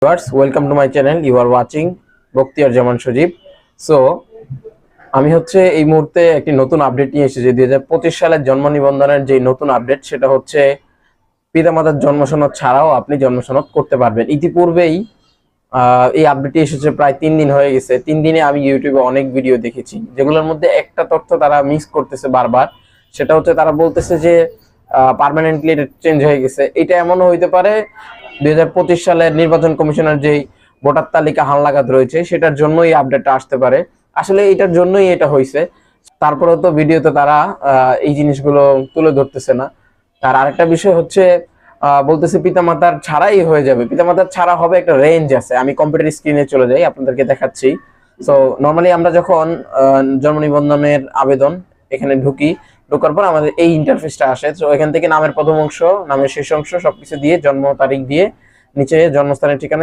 Viewers, welcome to my channel. You are watching Bakhtiar Zaman Sajib. So আমি এই মুহূর্তে একটি নতুন আপডেট নিয়ে এসেছি। 2025 সালের জন্ম নিবন্ধনের যে নতুন আপডেট, সেটা হচ্ছে পিতামাতার জন্ম সনদ ছাড়াও আপনি জন্ম সনদ করতে পারবেন। ইতিপূর্বেই এই আপডেটটি এসেছে, প্রায় 3 দিন হয়ে গেছে। 3 দিনে আমি ইউটিউবে অনেক ভিডিও দেখেছি, যেগুলোর মধ্যে একটা তথ্য তারা মিস করতেছে বারবার। সেটা হচ্ছে তারা বলতেছে যে পার্মানেন্টলি এটা চেঞ্জ হয়ে গেছে। এটা এমনও হইতে পারে 2025 সালের নির্বাচন কমিশনের যেই ভোটার তালিকা হালনাগাদ রয়েছে, সেটার জন্যই আপডেটটা আসতে পারে। আসলে এটার জন্যই এটা হয়েছে। তারপরেও তো ভিডিওতে তারা এই জিনিসগুলো তুলে ধরতেছে না। তার আরেকটা বিষয় হচ্ছে বলতেছে পিতামাতার ছাড়াই হয়ে যাবে। পিতামাতার ছাড়া হবে, একটা রেঞ্জ আছে। আমি কম্পিউটার স্ক্রিনে চলে যাই, আপনাদেরকে দেখাচ্ছি। সো নর্মালি আমরা যখন জন্ম নিবন্ধনের আবেদন এখানে ঢোকার পর আমাদের এই ইন্টারফেসটা আসে। তো এখান থেকে নামের প্রথম অংশ, নামের শেষ অংশ সবকিছু দিয়ে, জন্ম তারিখ দিয়ে, নিচে জন্মস্থানের ঠিকানা দিয়ে